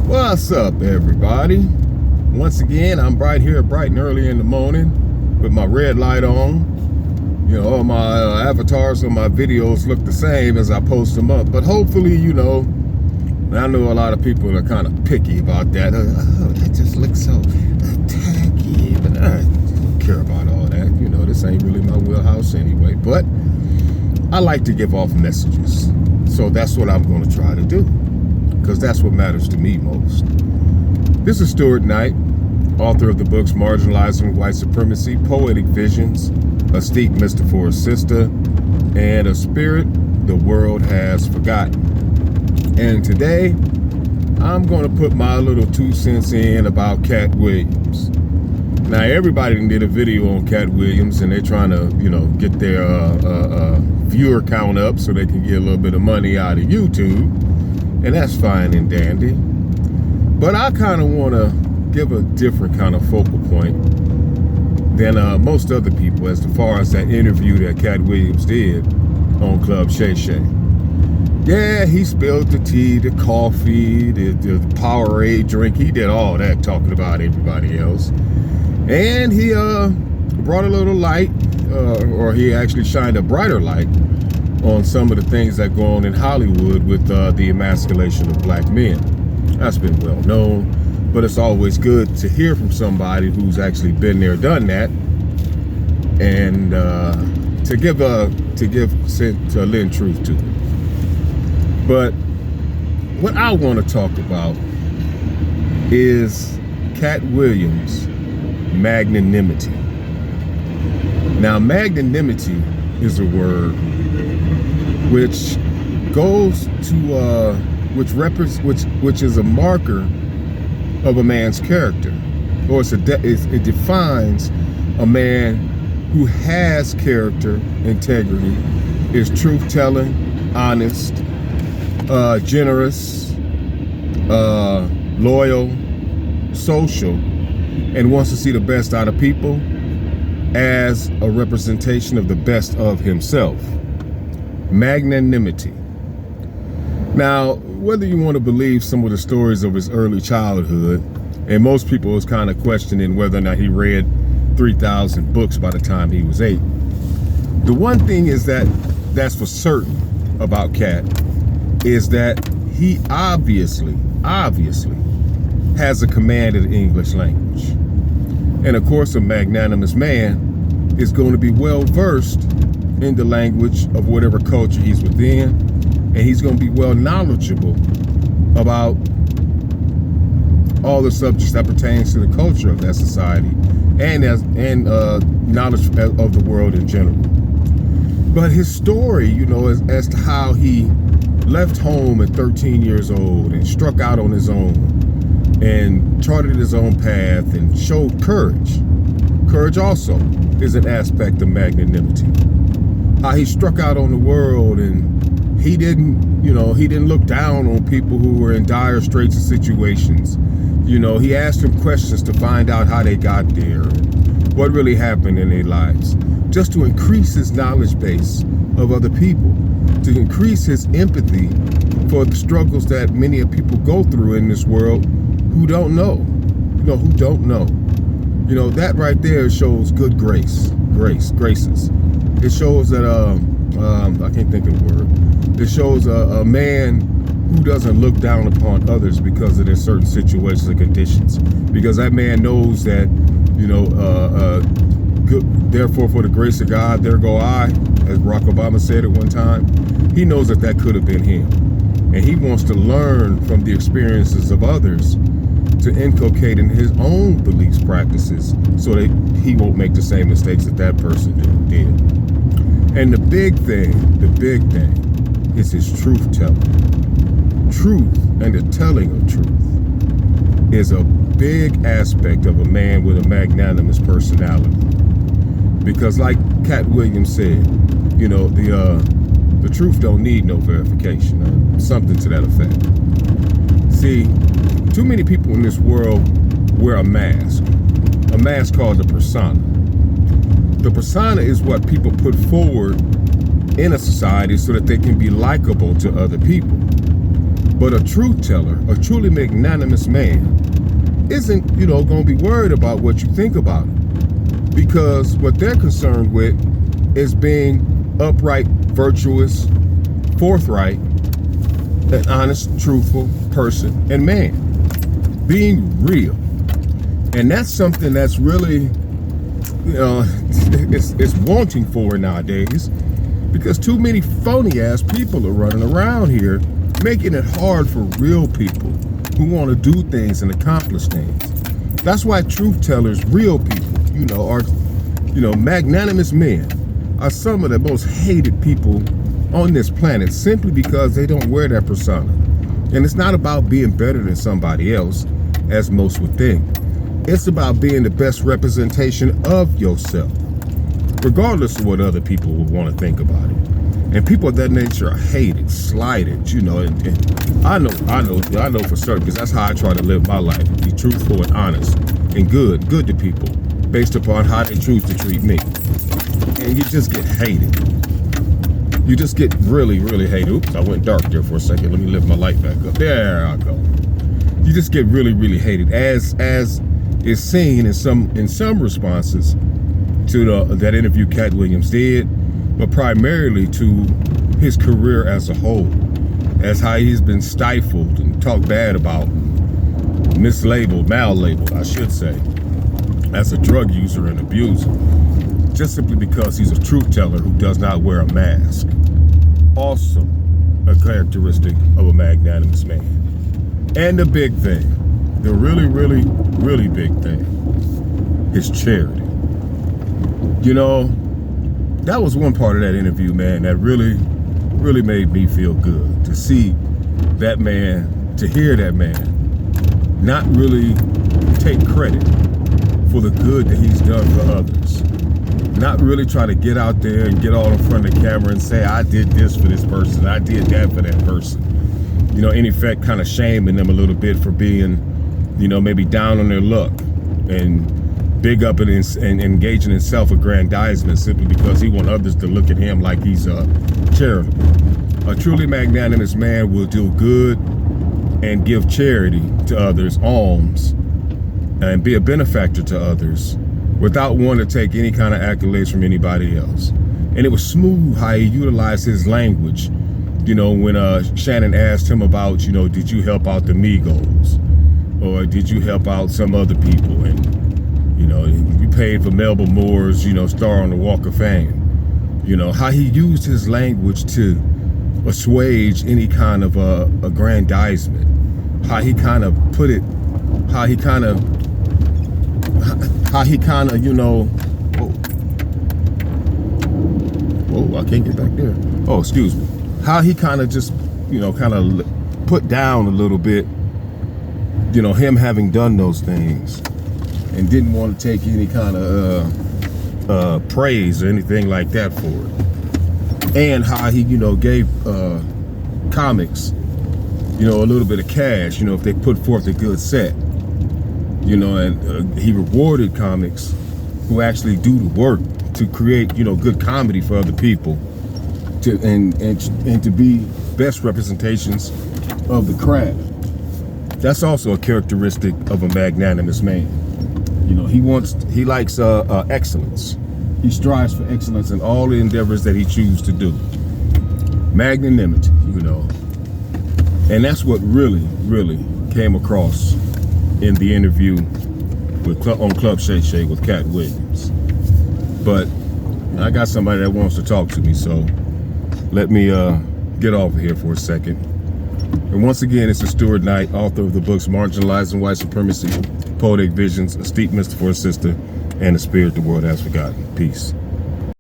What's up, everybody? Once again, I'm right here bright and early in the morning with my red light on. You know, all my avatars on my videos look the same as I post them up, but hopefully, I know a lot of people are kind of picky about that. Oh, that just looks so tacky, but I don't care about all that. This ain't really my wheelhouse anyway, but I like to give off messages. So that's what I'm going to try to do, because that's what matters to me most. This is Stuart Knight, author of the books Marginalizing White Supremacy, Poetic Visions, A Steep Mister for a Sister, and A Spirit the World Has Forgotten. And today, I'm going to put my little 2 cents in about Katt Williams. Now, everybody did a video on Katt Williams, and they're trying to, get their viewer count up so they can get a little bit of money out of YouTube. And that's fine and dandy. But I kind of want to give a different kind of focal point than most other people as far as that interview that Katt Williams did on Club Shay Shay. Yeah, he spilled the tea, the coffee, the Powerade drink. He did all that talking about everybody else. And he brought a little light, or he actually shined a brighter light on some of the things that go on in Hollywood with the emasculation of black men. That's been well known, but it's always good to hear from somebody who's actually been there, done that, and to lend truth to it. But what I want to talk about is Katt Williams' magnanimity. Now, magnanimity is a word which goes to which is a marker of a man's character, or it defines a man who has character, integrity, is truth-telling, honest, generous, loyal, social, and wants to see the best out of people as a representation of the best of himself. Magnanimity. Now, whether you want to believe some of the stories of his early childhood, and most people was kind of questioning whether or not he read 3,000 books by the time he was 8. The one thing is that's for certain about Katt is that he obviously has a command of the English language. And of course, a magnanimous man is going to be well versed in the language of whatever culture he's within, and he's going to be well knowledgeable about all the subjects that pertains to the culture of that society and knowledge of the world in general. But his story, as to how he left home at 13 years old and struck out on his own and charted his own path and showed courage. Courage also is an aspect of magnanimity. How he struck out on the world, and he didn't look down on people who were in dire straits of situations. He asked them questions to find out how they got there and what really happened in their lives, just to increase his knowledge base of other people, to increase his empathy for the struggles that many of people go through in this world who don't know. That right there shows good graces. It shows that, I can't think of the word. It shows a man who doesn't look down upon others because of their certain situations and conditions. Because that man knows that, therefore for the grace of God, there go I, as Barack Obama said at one time. He knows that could have been him. And he wants to learn from the experiences of others to inculcate in his own beliefs, practices, so that he won't make the same mistakes that person did. And the big thing is his truth-telling. Truth and the telling of truth is a big aspect of a man with a magnanimous personality. Because like Katt Williams said, the truth don't need no verification, something to that effect. See, too many people in this world wear a mask called the persona. The persona is what people put forward in a society so that they can be likable to other people. But a truth teller, a truly magnanimous man, isn't, going to be worried about what you think about him, because what they're concerned with is being upright, virtuous, forthright, an honest, truthful person and man, being real. And that's something that's really, it's wanting for nowadays, because too many phony ass people are running around here, making it hard for real people who want to do things and accomplish things. That's why truth tellers, real people, are, magnanimous men are some of the most hated people on this planet, simply because they don't wear that persona. And it's not about being better than somebody else, as most would think. It's about being the best representation of yourself, regardless of what other people would want to think about it. And people of that nature are hated, slighted, and I know for certain, because that's how I try to live my life, be truthful and honest and good to people, based upon how they choose to treat me. And you just get hated. You just get really, really hated. Oops, I went dark there for a second. Let me lift my light back up. There I go. You just get really, really hated, as is seen in some responses to that interview Katt Williams did, but primarily to his career as a whole, as how he's been stifled and talked bad about, mislabeled, mal-labeled, I should say, as a drug user and abuser, just simply because he's a truth teller who does not wear a mask. Also a characteristic of a magnanimous man. And the big thing, the really, really, really big thing, is charity. That was one part of that interview, man, that really, really made me feel good. To see that man, to hear that man not really take credit for the good that he's done for others. Not really try to get out there and get all in front of the camera and say, I did this for this person, I did that for that person. In effect, kind of shaming them a little bit for being, maybe down on their luck, and big up and engaging in self-aggrandizement simply because he wants others to look at him like he's charitable. A truly magnanimous man will do good and give charity to others, alms, and be a benefactor to others without wanting to take any kind of accolades from anybody else. And it was smooth how he utilized his language, when Shannon asked him about, did you help out the Migos? Or did you help out some other people? And, you paid for Melba Moore's, star on the Walk of Fame. How he used his language to assuage any kind of aggrandizement. How he kind of put it, how he kind of, whoa, I can't get back there. Oh, excuse me. How he kind of just, kind of put down a little bit, him having done those things, and didn't want to take any kind of praise or anything like that for it. And how he, gave comics, a little bit of cash, if they put forth a good set, and he rewarded comics who actually do the work to create, good comedy for other people, and to be best representations of the craft. That's also a characteristic of a magnanimous man. He likes excellence. He strives for excellence in all the endeavors that he chooses to do. Magnanimity, and that's what really, really came across in the interview on Club Shay Shay with Katt Williams. But I got somebody that wants to talk to me, so let me get off of here for a second. And once again, it's Stuart Knight, author of the books Marginalizing White Supremacy, Poetic Visions, A Steep Mist for a Sister, and The Spirit the World Has Forgotten. Peace.